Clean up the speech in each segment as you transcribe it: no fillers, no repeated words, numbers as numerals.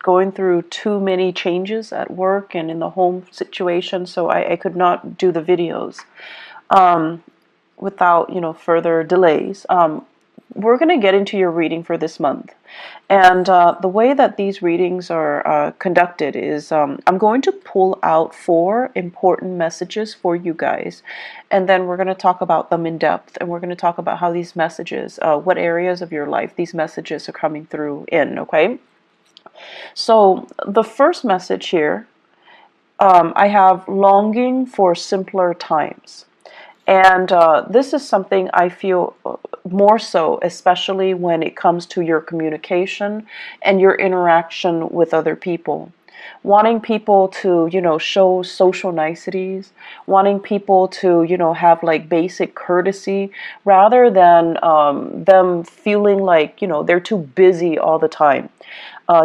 going through too many changes at work and in the home situation, so I could not do the videos without, further delays. We're going to get into your reading for this month. And the way that these readings are conducted is I'm going to pull out 4 important messages for you guys. And then we're going to talk about them in depth. And we're going to talk about how these messages, what areas of your life these messages are coming through in, okay? So the first message here, I have longing for simpler times. And this is something I feel more so, especially when it comes to your communication and your interaction with other people. Wanting people to, show social niceties, wanting people to, have like basic courtesy, rather than them feeling like, they're too busy all the time.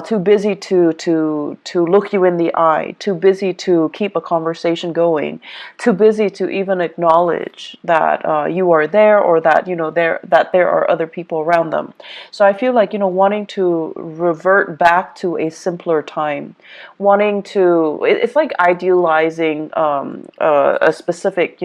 Too busy to look you in the eye, too busy to keep a conversation going, too busy to even acknowledge that you are there, or that there are other people around them. So I feel like wanting to revert back to a simpler time, wanting to, it's like idealizing a specific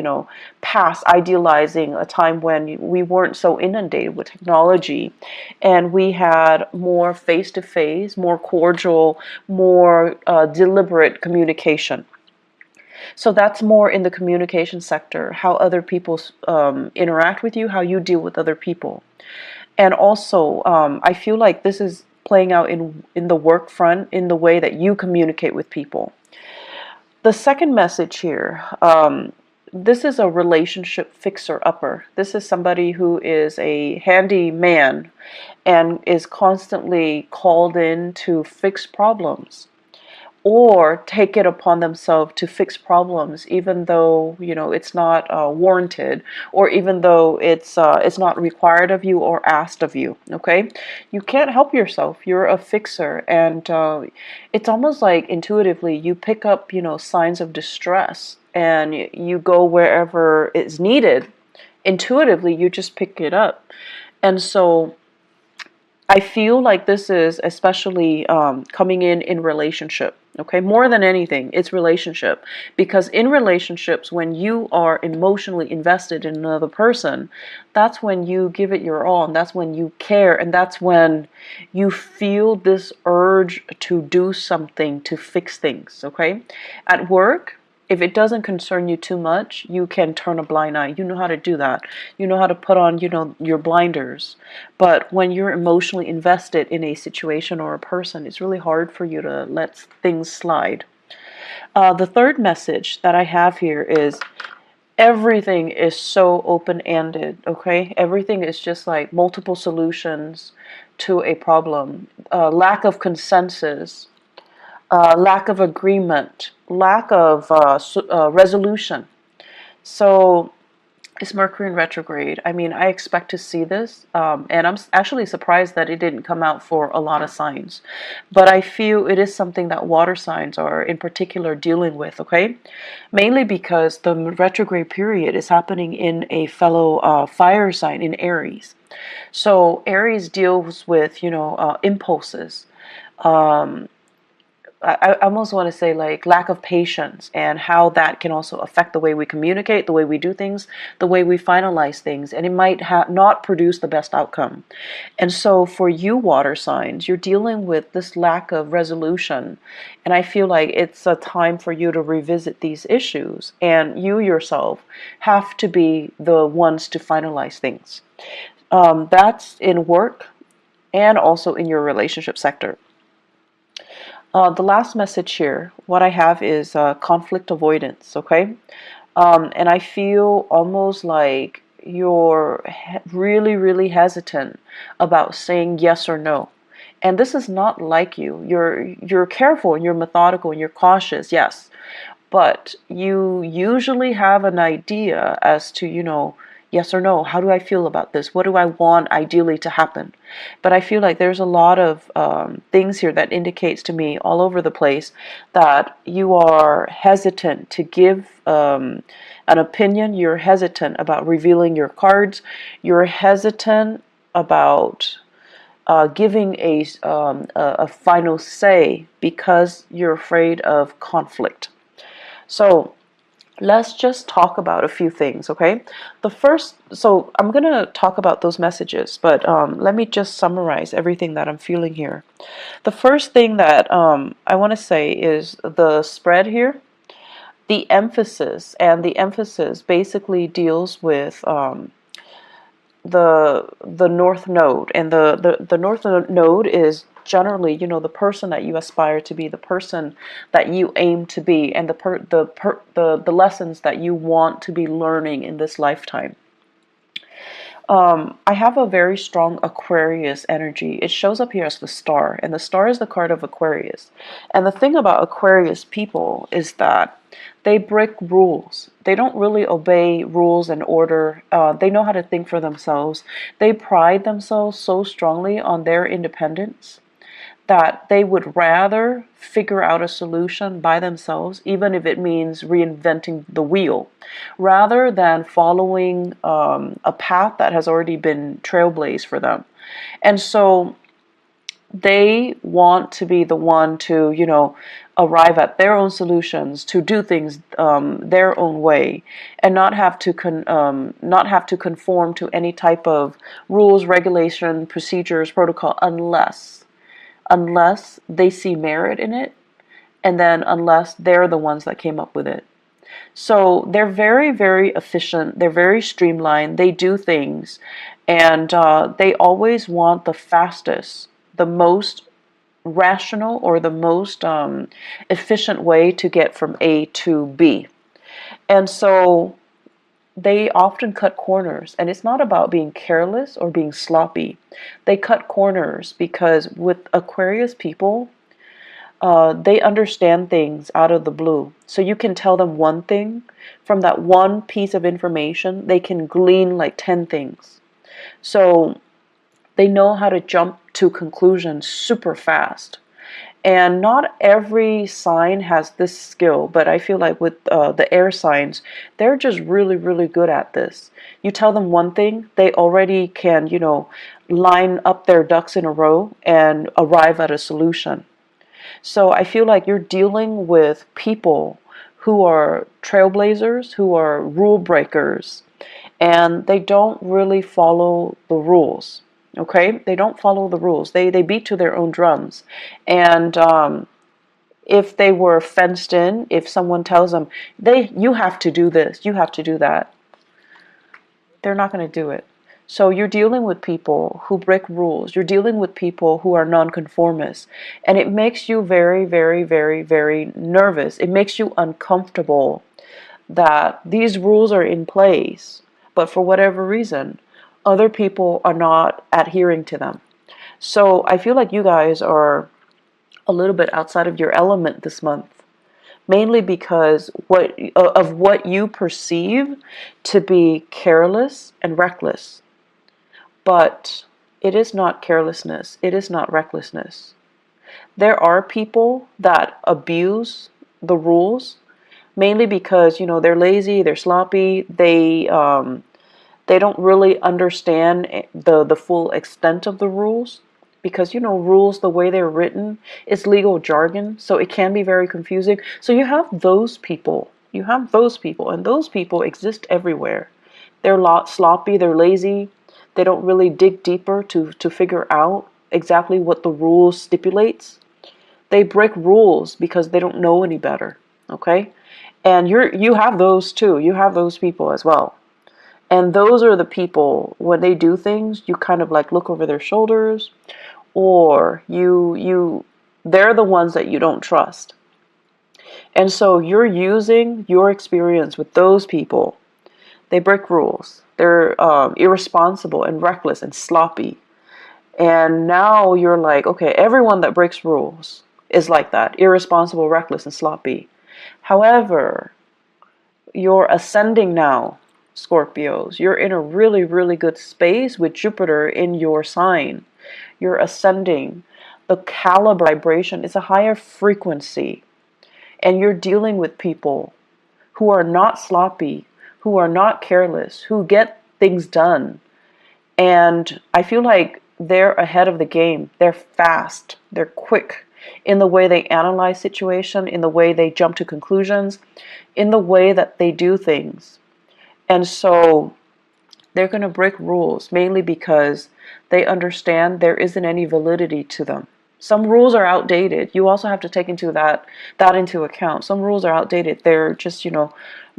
past, idealizing a time when we weren't so inundated with technology, and we had more face-to-face, more cordial, more deliberate communication. So that's more in the communication sector, how other people interact with you, how you deal with other people. And also, I feel like this is playing out in the work front, in the way that you communicate with people. The second message here, this is a relationship fixer-upper. This is somebody who is a handy man and is constantly called in to fix problems, or take it upon themselves to fix problems, even though it's not warranted, or even though it's not required of you or asked of you. Okay, you can't help yourself. You're a fixer, and it's almost like intuitively you pick up signs of distress, and you go wherever it's needed. Intuitively, you just pick it up, and so I feel like this is especially coming in relationship. Okay, more than anything, it's relationship. Because in relationships, when you are emotionally invested in another person, that's when you give it your all, and that's when you care, and that's when you feel this urge to do something to fix things. Okay, at work, if it doesn't concern you too much, you can turn a blind eye. You know how to do that. You know how to put on, your blinders. But when you're emotionally invested in a situation or a person, it's really hard for you to let things slide. The third message that I have here is everything is so open-ended, okay? Everything is just like multiple solutions to a problem. Lack of consensus. Lack of agreement, lack of resolution. So it's Mercury in retrograde. I mean, I expect to see this, and I'm actually surprised that it didn't come out for a lot of signs. But I feel it is something that water signs are in particular dealing with, okay? Mainly because the retrograde period is happening in a fellow fire sign in Aries. So Aries deals with, impulses. I almost want to say like lack of patience, and how that can also affect the way we communicate, the way we do things, the way we finalize things, and it might not produce the best outcome. And so for you water signs, you're dealing with this lack of resolution, and I feel like it's a time for you to revisit these issues, and you yourself have to be the ones to finalize things. That's in work and also in your relationship sector. The last message here, what I have is conflict avoidance, okay? And I feel almost like you're really, really hesitant about saying yes or no. And this is not like you. You're careful, and you're methodical, and you're cautious, yes. But you usually have an idea as to, yes or no, how do I feel about this? What do I want ideally to happen? But I feel like there's a lot of things here that indicates to me all over the place that you are hesitant to give an opinion. You're hesitant about revealing your cards. You're hesitant about giving a final say because you're afraid of conflict. So let's just talk about a few things, okay? So I'm going to talk about those messages, but let me just summarize everything that I'm feeling here. The first thing that I want to say is the spread here. The emphasis basically deals with the north node, and the north node is generally, the person that you aspire to be, the person that you aim to be, and the lessons that you want to be learning in this lifetime. I have a very strong Aquarius energy. It shows up here as the star, and the star is the card of Aquarius. And the thing about Aquarius people is that they break rules. They don't really obey rules and order. They know how to think for themselves. They pride themselves so strongly on their independence that they would rather figure out a solution by themselves, even if it means reinventing the wheel, rather than following a path that has already been trailblazed for them. And so they want to be the one to, arrive at their own solutions, to do things their own way, and not have to conform to any type of rules, regulation, procedures, protocol, unless they see merit in it, and then unless they're the ones that came up with it. So they're very, very efficient. They're very streamlined. They do things, and they always want the fastest, the most rational, or the most efficient way to get from A to B. And so they often cut corners, and it's not about being careless or being sloppy. They cut corners because with Aquarius people, they understand things out of the blue. So you can tell them one thing, from that one piece of information, they can glean like 10 things. So they know how to jump to conclusions super fast. And not every sign has this skill, but I feel like with the air signs, they're just really, really good at this. You tell them one thing, they already can, line up their ducks in a row and arrive at a solution. So I feel like you're dealing with people who are trailblazers, who are rule breakers, and they don't really follow the rules. Okay, they don't follow the rules. They beat to their own drums, and if they were fenced in, if someone tells them you have to do this, you have to do that, they're not going to do it. So you're dealing with people who break rules. You're dealing with people who are nonconformists, and it makes you very, very, very, very nervous. It makes you uncomfortable that these rules are in place, but for whatever reason, other people are not adhering to them. So I feel like you guys are a little bit outside of your element this month, mainly because of what you perceive to be careless and reckless. But it is not carelessness. It is not recklessness. There are people that abuse the rules, mainly because they're lazy, they're sloppy, they don't really understand the full extent of the rules, because rules, the way they're written, is legal jargon, so it can be very confusing. So you have those people, and those people exist everywhere. They're sloppy, they're lazy, they don't really dig deeper to figure out exactly what the rules stipulates. They break rules because they don't know any better. Okay, and you have those too. You have those people as well. And those are the people, when they do things, you kind of like look over their shoulders, or they're the ones that you don't trust. And so you're using your experience with those people. They break rules. They're irresponsible and reckless and sloppy. And now you're like, okay, everyone that breaks rules is like that, irresponsible, reckless, and sloppy. However, you're ascending now, Scorpios. You're in a really, really good space with Jupiter in your sign. You're ascending. The caliber vibration is a higher frequency. And you're dealing with people who are not sloppy, who are not careless, who get things done. And I feel like they're ahead of the game. They're fast. They're quick in the way they analyze situation, in the way they jump to conclusions, in the way that they do things. And so they're going to break rules mainly because they understand there isn't any validity to them. Some rules are outdated. You also have to take that into account. Some rules are outdated. They're just,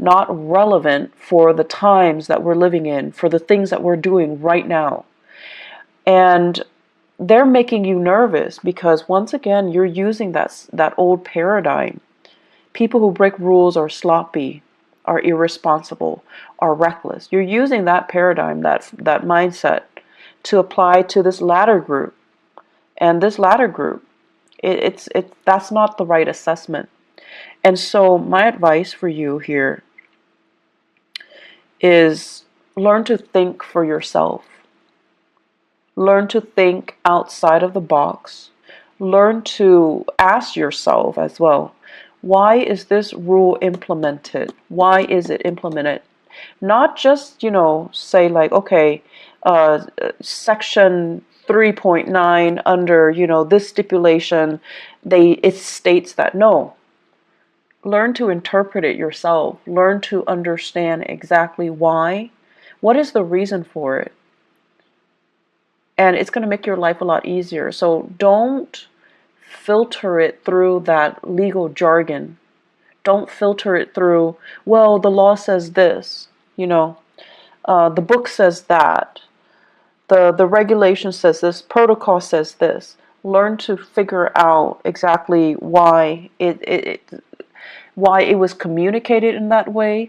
not relevant for the times that we're living in, for the things that we're doing right now. And they're making you nervous because once again, you're using that old paradigm. People who break rules are sloppy, are irresponsible, are reckless. You're using that paradigm, that mindset, to apply to this latter group. And this latter group, that's not the right assessment. And so my advice for you here is learn to think for yourself. Learn to think outside of the box. Learn to ask yourself as well, why is this rule implemented? Why is it implemented? Not just, say like, okay, section 3.9 under, this stipulation, it states that. No. Learn to interpret it yourself. Learn to understand exactly why. What is the reason for it? And it's going to make your life a lot easier. So don't filter it through that legal jargon. Don't filter it through, well, the law says this, the book says that, the regulation says this, protocol says this. Learn to figure out exactly why why it was communicated in that way,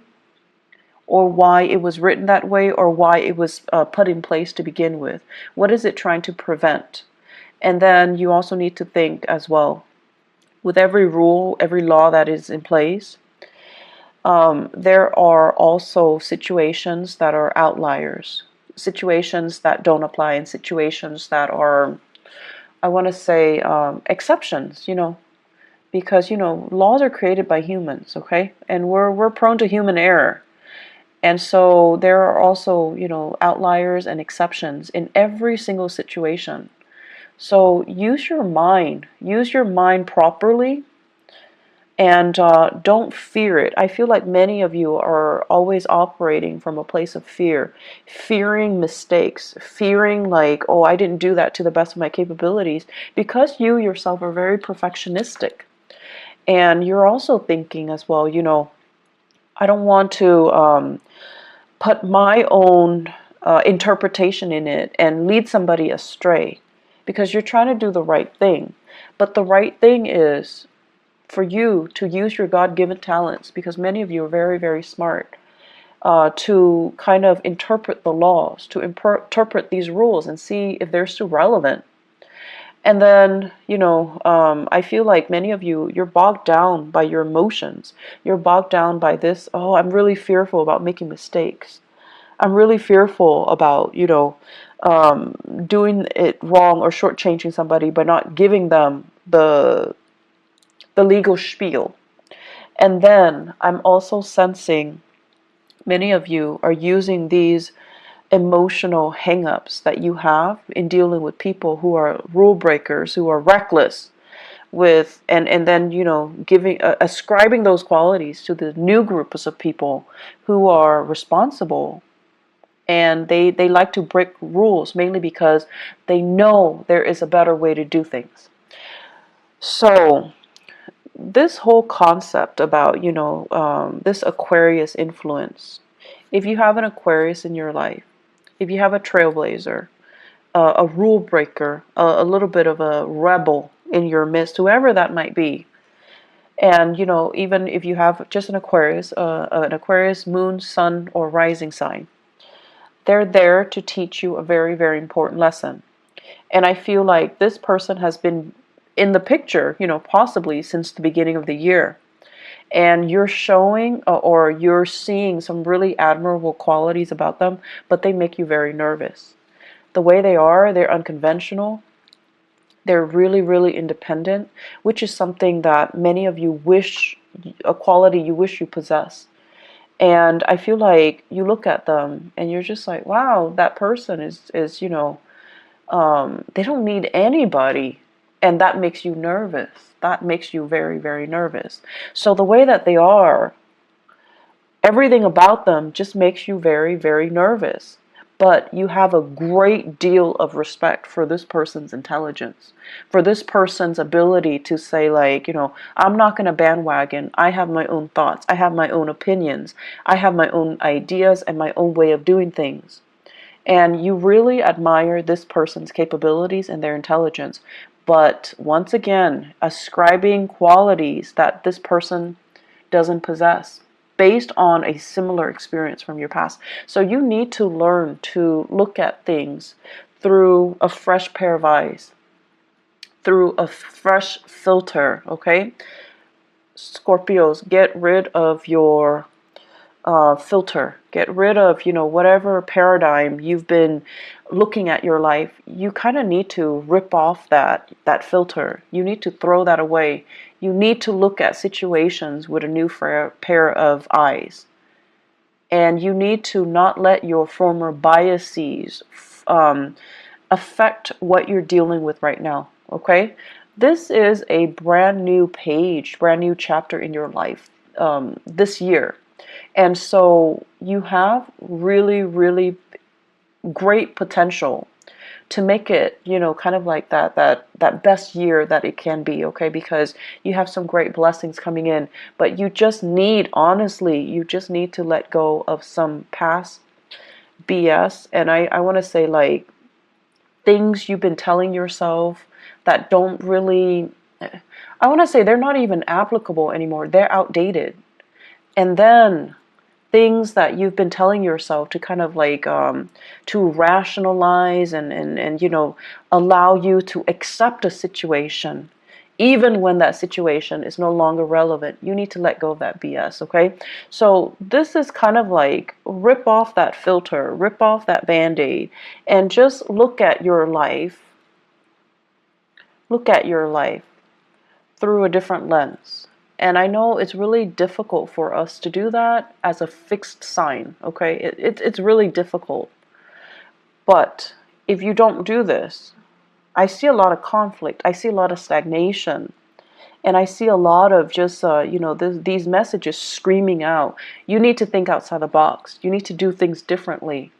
or why it was written that way, or why it was put in place to begin with. What is it trying to prevent? And then you also need to think as well, with every rule, every law that is in place, there are also situations that are outliers, situations that don't apply, and situations that are, I want to say, exceptions, because, laws are created by humans, okay? And we're prone to human error. And so there are also, outliers and exceptions in every single situation. So use your mind properly, and don't fear it. I feel like many of you are always operating from a place of fear, fearing mistakes, fearing like, oh, I didn't do that to the best of my capabilities, because you yourself are very perfectionistic. And you're also thinking as well, I don't want to put my own interpretation in it and lead somebody astray, because you're trying to do the right thing. But the right thing is for you to use your God-given talents, because many of you are very, very smart, to kind of interpret the laws, to interpret these rules and see if they're still relevant. And then, I feel like many of you, you're bogged down by your emotions. You're bogged down by this, oh, I'm really fearful about making mistakes. I'm really fearful about, doing it wrong or shortchanging somebody by not giving them the legal spiel. And then I'm also sensing many of you are using these emotional hang-ups that you have in dealing with people who are rule breakers, who are reckless with, and then, giving ascribing those qualities to the new groups of people who are responsible. And they like to break rules mainly because they know there is a better way to do things. So this whole concept about, this Aquarius influence, if you have an Aquarius in your life, if you have a trailblazer, a rule breaker, a little bit of a rebel in your midst, whoever that might be, and, even if you have just an Aquarius moon, sun, or rising sign, they're there to teach you a very, very important lesson. And I feel like this person has been in the picture, possibly since the beginning of the year. And you're showing or you're seeing some really admirable qualities about them, but they make you very nervous. The way they are, they're unconventional. They're really, really independent, which is something that many of you wish, a quality you wish you possess. And I feel like you look at them and you're just like, wow, that person is They don't need anybody, and that makes you nervous. That makes you very, very nervous. So the way that they are, everything about them just makes you very, very nervous. But you have a great deal of respect for this person's intelligence, for this person's ability to say, like, I'm not going to bandwagon. I have my own thoughts. I have my own opinions. I have my own ideas and my own way of doing things. And you really admire this person's capabilities and their intelligence. But once again, ascribing qualities that this person doesn't possess based on a similar experience from your past. So you need to learn to look at things through a fresh pair of eyes, through a fresh filter, okay? Scorpios, get rid of your filter. Get rid of, whatever paradigm you've been looking at your life. You kind of need to rip off that filter. You need to throw that away. You need to look at situations with a new pair of eyes. And you need to not let your former biases affect what you're dealing with right now, okay? This is a brand new page, brand new chapter in your life this year. And so you have really, really great potential to make it, kind of like that best year that it can be, okay? Because you have some great blessings coming in, but you just need, honestly, you just need to let go of some past BS. And I want to say, like, things you've been telling yourself that don't really, I want to say they're not even applicable anymore. They're outdated. And then things that you've been telling yourself to kind of like to rationalize and allow you to accept a situation even when that situation is no longer relevant. You need to let go of that BS, okay? So this is kind of like rip off that filter, rip off that band-aid, and just look at your life through a different lens. And I know it's really difficult for us to do that as a fixed sign, okay? It's really difficult. But if you don't do this, I see a lot of conflict. I see a lot of stagnation. And I see a lot of just, these messages screaming out. You need to think outside the box. You need to do things differently.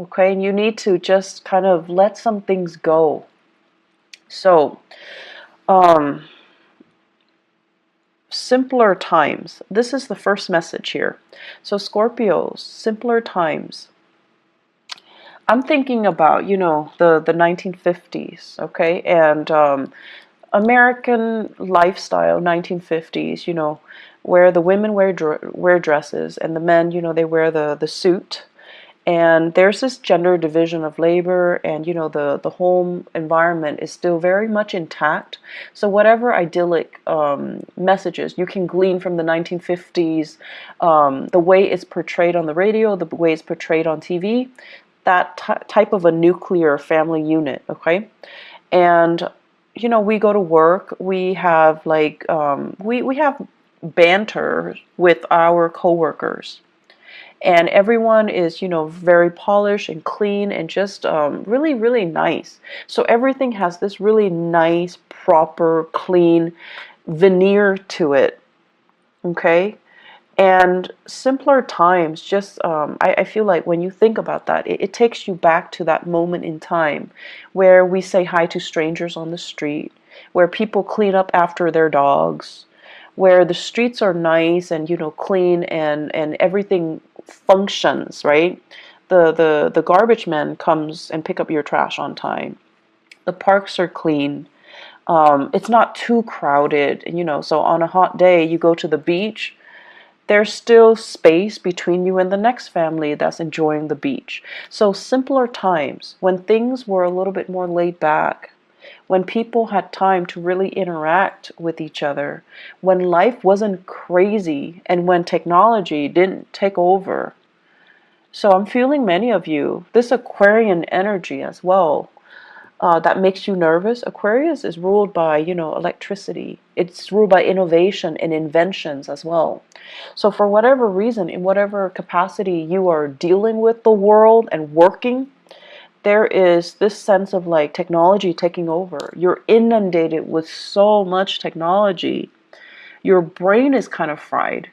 Okay? And you need to just kind of let some things go. So, simpler times. This is the first message here. So Scorpios, simpler times. I'm thinking about, the 1950s, okay? And American lifestyle, 1950s, where the women wear dresses and the men, they wear the suit. And there's this gender division of labor, and the home environment is still very much intact. So whatever idyllic messages you can glean from the 1950s, the way it's portrayed on the radio, the way it's portrayed on TV, that type of a nuclear family unit, okay? And we go to work, we have like we have banter with our coworkers. And everyone is, very polished and clean and just really, really nice. So everything has this really nice, proper, clean veneer to it. Okay? And simpler times, just, I feel like when you think about that, it takes you back to that moment in time where we say hi to strangers on the street, where people clean up after their dogs, where the streets are nice and, clean and everything functions, right? The garbage man comes and pick up your trash on time. The parks are clean. It's not too crowded, so on a hot day you go to the beach, there's still space between you and the next family that's enjoying the beach. So simpler times, when things were a little bit more laid back, when people had time to really interact with each other, when life wasn't crazy, and when technology didn't take over. So I'm feeling many of you, this Aquarian energy as well, that makes you nervous. Aquarius is ruled by, electricity. It's ruled by innovation and inventions as well. So for whatever reason, in whatever capacity you are dealing with the world and working, there is this sense of like technology taking over. You're inundated with so much technology. Your brain is kind of fried.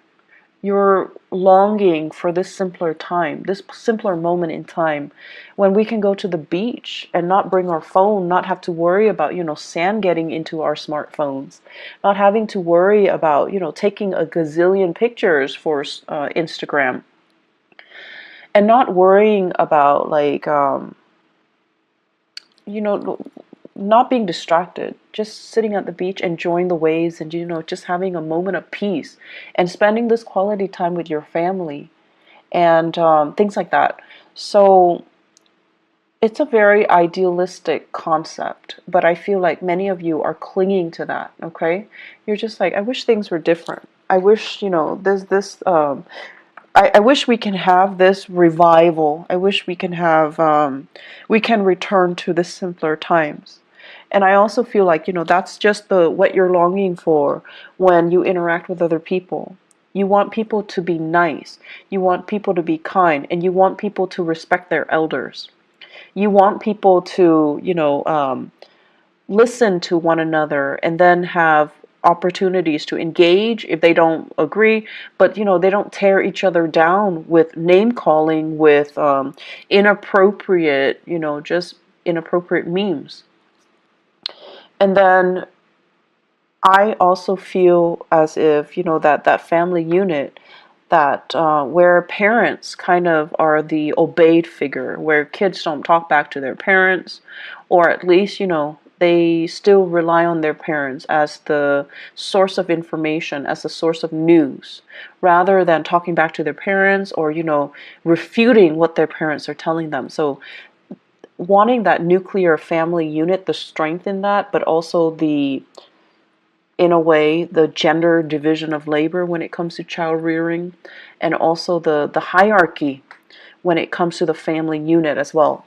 You're longing for this simpler time, this simpler moment in time when we can go to the beach and not bring our phone, not have to worry about, sand getting into our smartphones, not having to worry about, taking a gazillion pictures for Instagram, and not worrying about like, you know, not being distracted, just sitting at the beach, enjoying the waves, and just having a moment of peace and spending this quality time with your family and things like that. So it's a very idealistic concept, but I feel like many of you are clinging to that. Okay, you're just like, I wish things were different. I wish, there's this. I wish we can have this revival. I wish we can have, we can return to the simpler times. And I also feel like, that's just what you're longing for when you interact with other people. You want people to be nice. You want people to be kind, and you want people to respect their elders. You want people to, listen to one another and then have opportunities to engage if they don't agree, but they don't tear each other down with name calling, with inappropriate, just inappropriate memes. And then I also feel as if, that family unit, that where parents kind of are the obeyed figure, where kids don't talk back to their parents, or at least, they still rely on their parents as the source of information, as the source of news, rather than talking back to their parents or, refuting what their parents are telling them. So wanting that nuclear family unit, the strength in that, but also in a way, the gender division of labor when it comes to child rearing, and also the hierarchy when it comes to the family unit as well.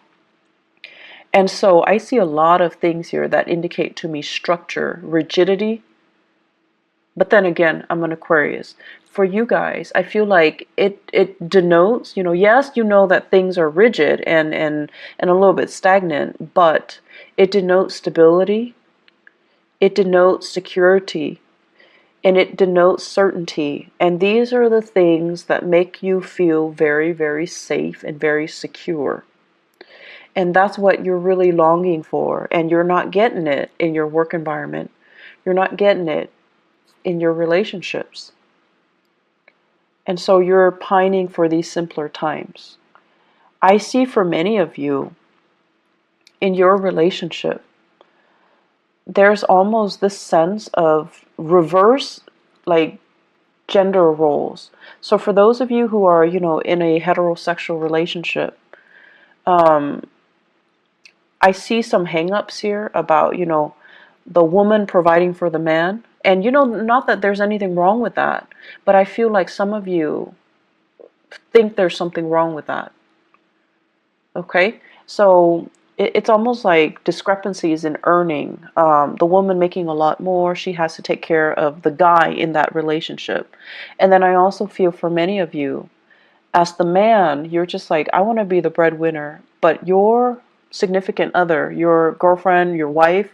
And so I see a lot of things here that indicate to me structure, rigidity. But then again, I'm an Aquarius. For you guys, I feel like it denotes, yes, that things are rigid and a little bit stagnant, but it denotes stability, it denotes security, and it denotes certainty. And these are the things that make you feel very, very safe and very secure. And that's what you're really longing for. And you're not getting it in your work environment. You're not getting it in your relationships. And so you're pining for these simpler times. I see for many of you in your relationship, there's almost this sense of reverse, like, gender roles. So for those of you who are, in a heterosexual relationship, I see some hang-ups here about, the woman providing for the man. And, not that there's anything wrong with that, but I feel like some of you think there's something wrong with that. Okay? So it's almost like discrepancies in earning. The woman making a lot more, she has to take care of the guy in that relationship. And then I also feel for many of you, as the man, you're just like, I want to be the breadwinner, but your significant other, your girlfriend, your wife,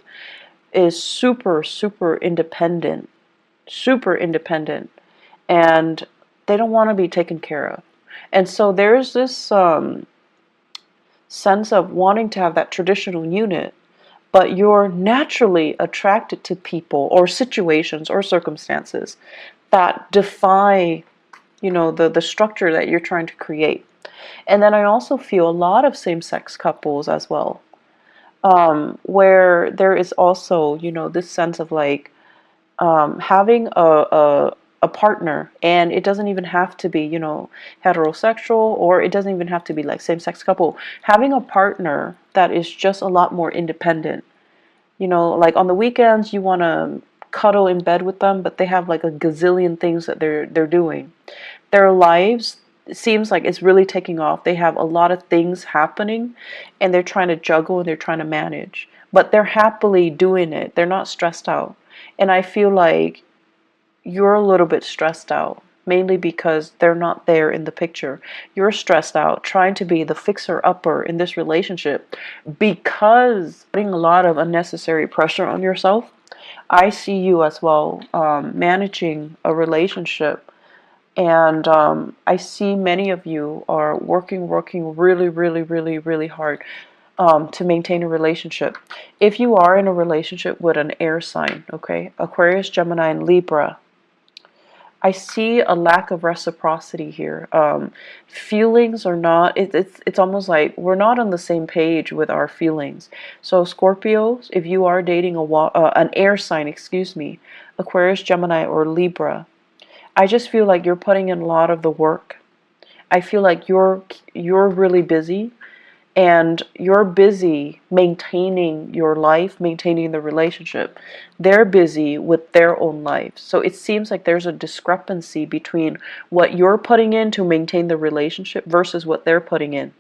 is super, super independent, and they don't want to be taken care of. And so there's this sense of wanting to have that traditional unit, but you're naturally attracted to people or situations or circumstances that defy, the structure that you're trying to create. And then I also feel a lot of same-sex couples as well, where there is also, this sense of like having a partner, and it doesn't even have to be, heterosexual, or it doesn't even have to be like same-sex couple. Having a partner that is just a lot more independent. Like on the weekends you want to cuddle in bed with them, but they have like a gazillion things that they're doing. Their lives, it seems like it's really taking off. They have a lot of things happening, and they're trying to juggle and they're trying to manage. But they're happily doing it. They're not stressed out. And I feel like you're a little bit stressed out. mainly because they're not there in the picture. You're stressed out trying to be the fixer-upper in this relationship because putting a lot of unnecessary pressure on yourself. I see you as well managing a relationship, and I see many of you are working really, really, really, really hard to maintain a relationship. If you are in a relationship with an air sign, okay, Aquarius, Gemini, and Libra, I see a lack of reciprocity here. Feelings are not, it's almost like we're not on the same page with our feelings. So Scorpios, if you are dating an air sign, excuse me, Aquarius, Gemini, or Libra, I just feel like you're putting in a lot of the work. I feel like you're really busy, and you're busy maintaining your life, maintaining the relationship. They're busy with their own lives. So it seems like there's a discrepancy between what you're putting in to maintain the relationship versus what they're putting in.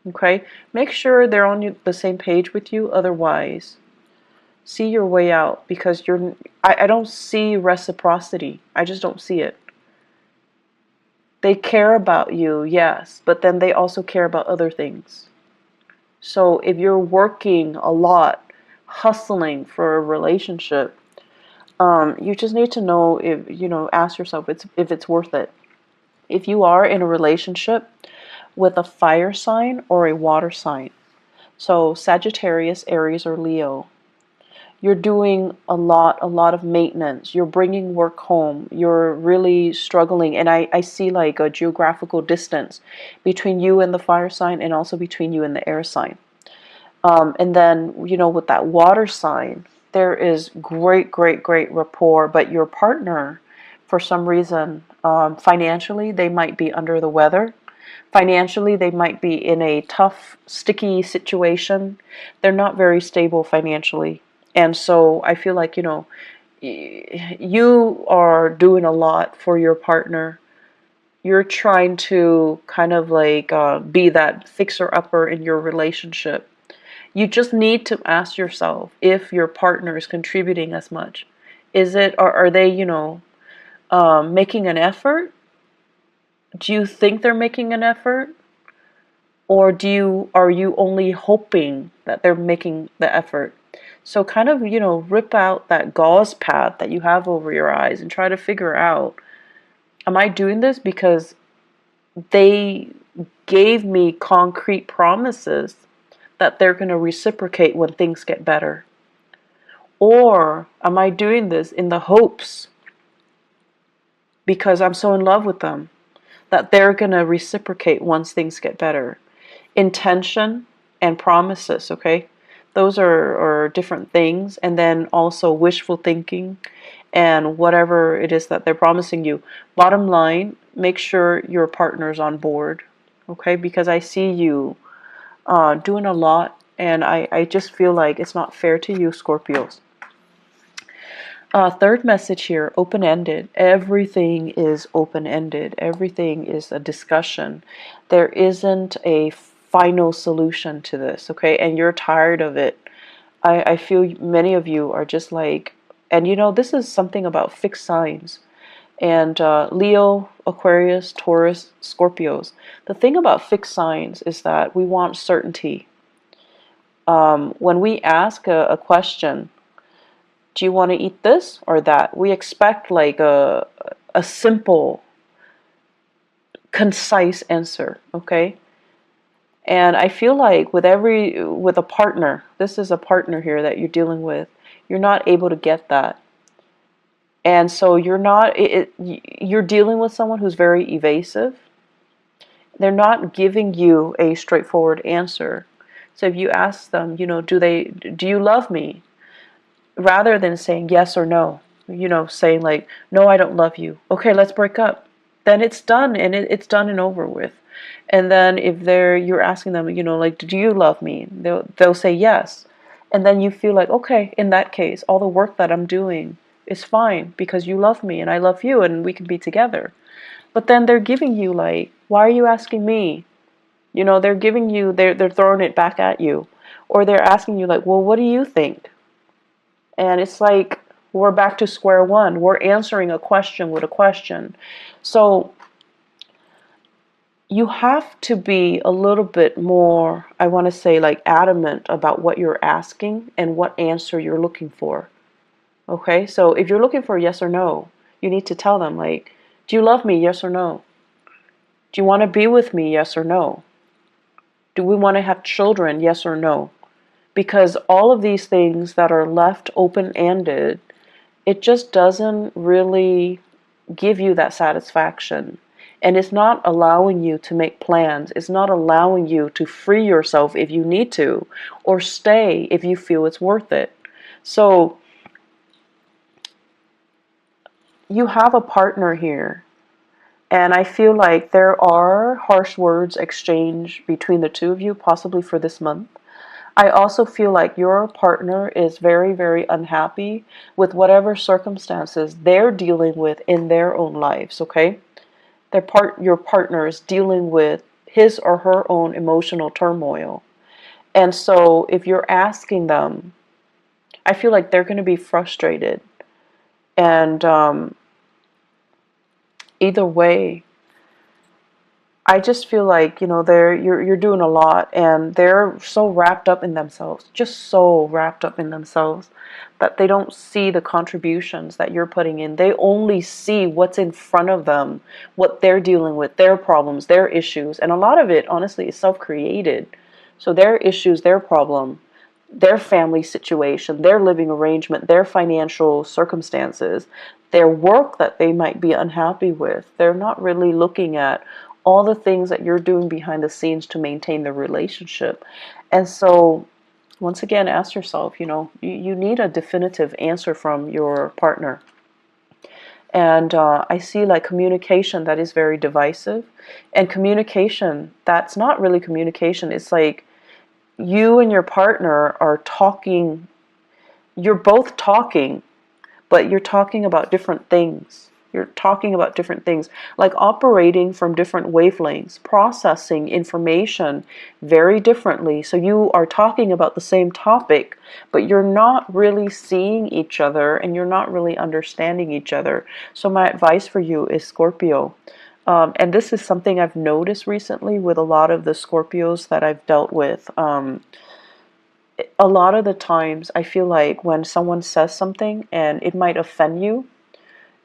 Okay? Make sure they're on the same page with you. Otherwise, see your way out, because I don't see reciprocity. I just don't see it. They care about you, yes, but then they also care about other things. So if you're working a lot, hustling for a relationship, you just need to know if, ask yourself if it's worth it. If you are in a relationship with a fire sign or a water sign, so Sagittarius, Aries, or Leo, you're doing a lot of maintenance. You're bringing work home. You're really struggling. And I see like a geographical distance between you and the fire sign, and also between you and the air sign. And then, with that water sign, there is great, great, great rapport, but your partner, for some reason, financially, they might be under the weather. Financially, they might be in a tough, sticky situation. They're not very stable financially. And so I feel like, you are doing a lot for your partner. You're trying to kind of like be that fixer-upper in your relationship. You just need to ask yourself if your partner is contributing as much. Are they, making an effort? Do you think they're making an effort? Or are you only hoping that they're making the effort? So kind of, rip out that gauze pad that you have over your eyes and try to figure out, am I doing this because they gave me concrete promises that they're going to reciprocate when things get better? Or am I doing this in the hopes, because I'm so in love with them, that they're going to reciprocate once things get better? Intention and promises, okay? Those are different things. And then also wishful thinking and whatever it is that they're promising you. Bottom line, make sure your partner's on board, okay? Because I see you doing a lot, and I just feel like it's not fair to you, Scorpios. Third message here, open-ended. Everything is open-ended. Everything is a discussion. There isn't a final solution to this, okay? And you're tired of it. I feel many of you are just like, and this is something about fixed signs. And Leo, Aquarius, Taurus, Scorpios. The thing about fixed signs is that we want certainty. When we ask a question, do you want to eat this or that? We expect like a simple, concise answer, okay? And I feel like with a partner, this is a partner here that you're dealing with, you're not able to get that. And so you're dealing with someone who's very evasive. They're not giving you a straightforward answer. So if you ask them, do you love me? Rather than saying yes or no, saying like, no, I don't love you. Okay, let's break up. Then it's done, and it's done and over with. And then if you're asking them, like, do you love me? They'll say yes. And then you feel like, okay, in that case, all the work that I'm doing is fine because you love me and I love you and we can be together. But then they're giving you like, why are you asking me? They're giving you, they're throwing it back at you. Or they're asking you like, well, what do you think? And it's like, We're back to square one. We're answering a question with a question. So you have to be a little bit more, I want to say, like adamant about what you're asking and what answer you're looking for. Okay, so if you're looking for yes or no, you need to tell them, like, do you love me? Yes or no? Do you want to be with me? Yes or no? Do we want to have children? Yes or no? Because all of these things that are left open-ended, it just doesn't really give you that satisfaction. And it's not allowing you to make plans. It's not allowing you to free yourself if you need to, or stay if you feel it's worth it. So you have a partner here, and I feel like there are harsh words exchanged between the two of you, possibly for this month. I also feel like your partner is very, very unhappy with whatever circumstances they're dealing with in their own lives, okay? Your partner is dealing with his or her own emotional turmoil. And so if you're asking them, I feel like they're going to be frustrated. And either way, I just feel like, you're doing a lot, and they're so wrapped up in themselves, just so wrapped up in themselves, that they don't see the contributions that you're putting in. They only see what's in front of them, what they're dealing with, their problems, their issues. And a lot of it, honestly, is self-created. So their issues, their problem, their family situation, their living arrangement, their financial circumstances, their work that they might be unhappy with. They're not really looking at all the things that you're doing behind the scenes to maintain the relationship. And so, once again, ask yourself, you need a definitive answer from your partner. And I see like communication that is very divisive, and communication that's not really communication. It's like you and your partner are talking, you're both talking, but you're talking about different things. You're talking about different things, like operating from different wavelengths, processing information very differently. So you are talking about the same topic, but you're not really seeing each other, and you're not really understanding each other. So my advice for you is, Scorpio, and this is something I've noticed recently with a lot of the Scorpios that I've dealt with. A lot of the times I feel like when someone says something and it might offend you,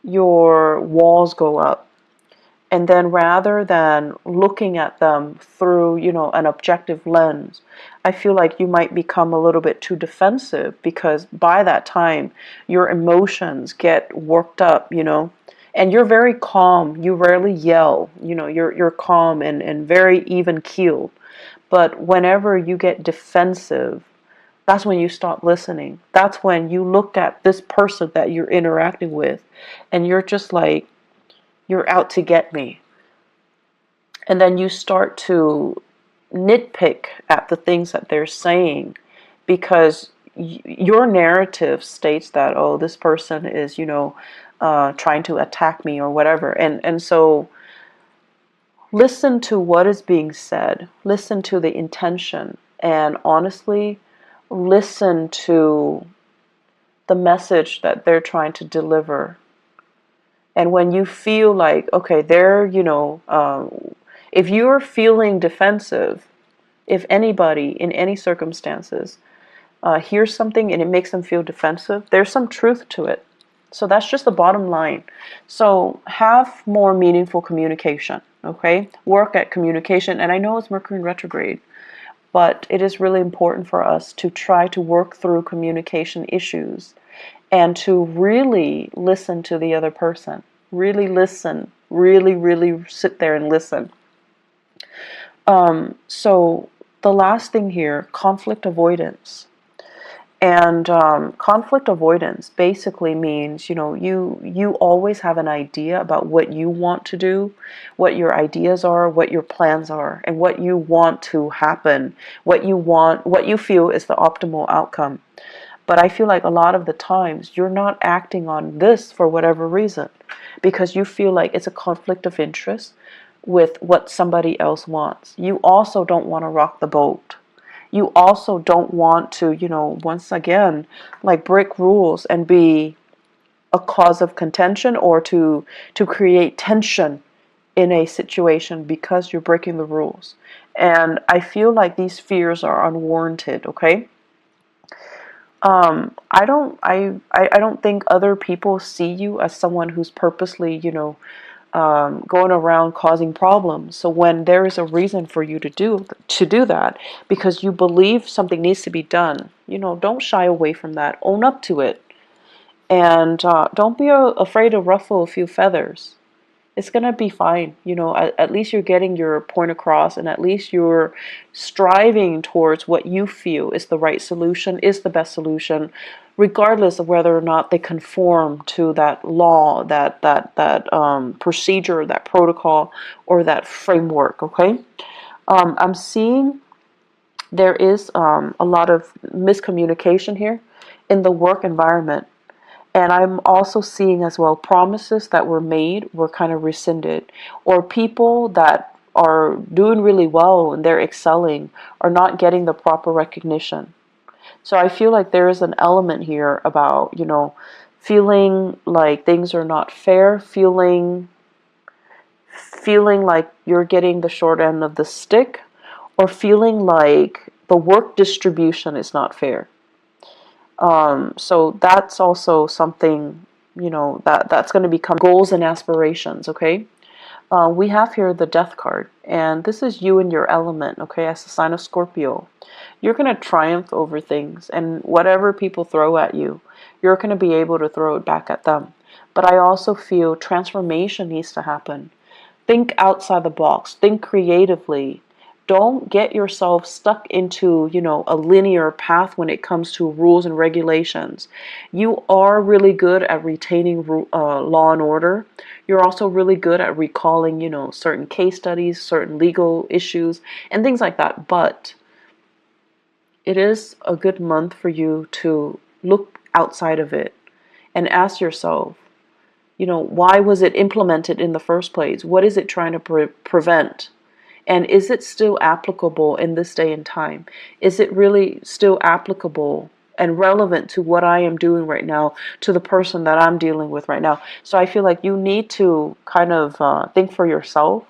your walls go up. And then rather than looking at them through, an objective lens, I feel like you might become a little bit too defensive, because by that time your emotions get worked up, and you're very calm. You rarely yell, you're calm and very even keeled. But whenever you get defensive, that's when you stop listening. That's when you look at this person that you're interacting with, and you're just like, you're out to get me. And then you start to nitpick at the things that they're saying, because your narrative states that, oh, this person is, trying to attack me or whatever. And so listen to what is being said. Listen to the intention. And honestly, listen to the message that they're trying to deliver. And when you feel like, okay, if you're feeling defensive, if anybody in any circumstances hears something and it makes them feel defensive, there's some truth to it. So that's just the bottom line. So have more meaningful communication, okay? Work at communication. And I know it's Mercury in retrograde, but it is really important for us to try to work through communication issues and to really listen to the other person. Really listen. Really, really sit there and listen. So the last thing here, conflict avoidance. And conflict avoidance basically means, you always have an idea about what you want to do, what your ideas are, what your plans are, and what you want to happen, what you feel is the optimal outcome. But I feel like a lot of the times you're not acting on this for whatever reason, because you feel like it's a conflict of interest with what somebody else wants. You also don't want to rock the boat. You also don't want to, once again, like break rules and be a cause of contention or to create tension in a situation because you're breaking the rules. And I feel like these fears are unwarranted, okay? I don't think other people see you as someone who's purposely, going around causing problems. So when there is a reason for you to do that because you believe something needs to be done, don't shy away from that. Own up to it, and don't be afraid to ruffle a few feathers. It's gonna be fine. At least you're getting your point across, and at least you're striving towards what you feel is the right solution, is the best solution, regardless of whether or not they conform to that law, that procedure, that protocol, or that framework. Okay, I'm seeing there is a lot of miscommunication here in the work environment. And I'm also seeing as well promises that were made were kind of rescinded, or people that are doing really well and they're excelling are not getting the proper recognition. So I feel like there is an element here about, feeling like things are not fair, feeling like you're getting the short end of the stick, or feeling like the work distribution is not fair. So that's also something, that's going to become goals and aspirations, okay? We have here the Death card, and this is you and your element, okay, as a sign of Scorpio. You're going to triumph over things, and whatever people throw at you, you're going to be able to throw it back at them. But I also feel transformation needs to happen. Think outside the box, think creatively. Don't get yourself stuck into, a linear path when it comes to rules and regulations. You are really good at retaining law and order. You're also really good at recalling, certain case studies, certain legal issues, and things like that. But it is a good month for you to look outside of it and ask yourself, why was it implemented in the first place? What is it trying to prevent? And is it still applicable in this day and time? Is it really still applicable and relevant to what I am doing right now, to the person that I'm dealing with right now? So I feel like you need to kind of think for yourself.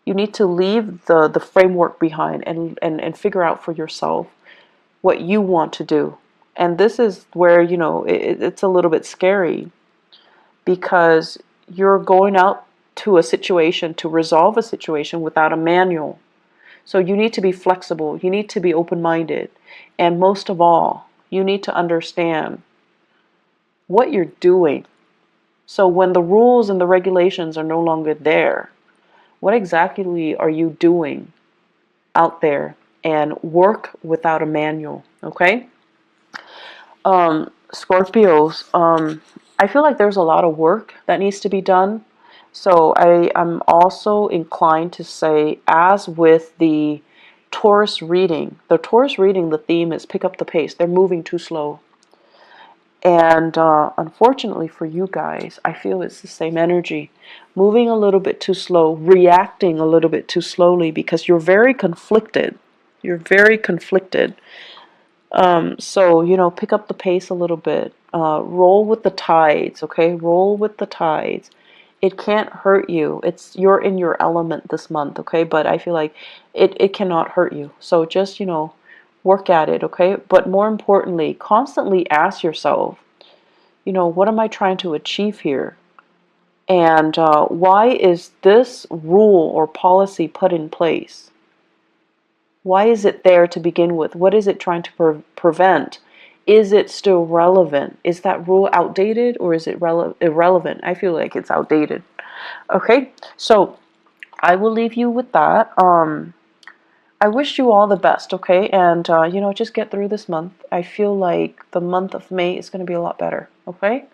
You need to leave the framework behind and figure out for yourself what you want to do. And this is where, it's a little bit scary because you're going out to a situation to resolve a situation without a manual. So you need to be flexible, you need to be open-minded, and most of all, you need to understand what you're doing. So when the rules and the regulations are no longer there, what exactly are you doing out there? And work without a manual, okay? Scorpios, I feel like there's a lot of work that needs to be done. So I'm also inclined to say, as with the Taurus reading, the theme is pick up the pace. They're moving too slow. And unfortunately for you guys, I feel it's the same energy. Moving a little bit too slow, reacting a little bit too slowly because you're very conflicted. You're very conflicted. So, pick up the pace a little bit. Roll with the tides, okay? Roll with the tides. It can't hurt you. You're in your element this month, okay? But I feel like it cannot hurt you. So just, work at it, okay? But more importantly, constantly ask yourself, what am I trying to achieve here? And why is this rule or policy put in place? Why is it there to begin with? What is it trying to prevent? Is it still relevant? Is that rule outdated or is it irrelevant? I feel like it's outdated. Okay, so I will leave you with that. I wish you all the best, okay? And, just get through this month. I feel like the month of May is going to be a lot better, okay?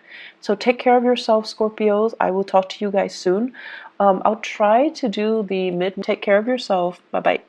So take care of yourself, Scorpios. I will talk to you guys soon. I'll try to do the mid. Take care of yourself. Bye-bye.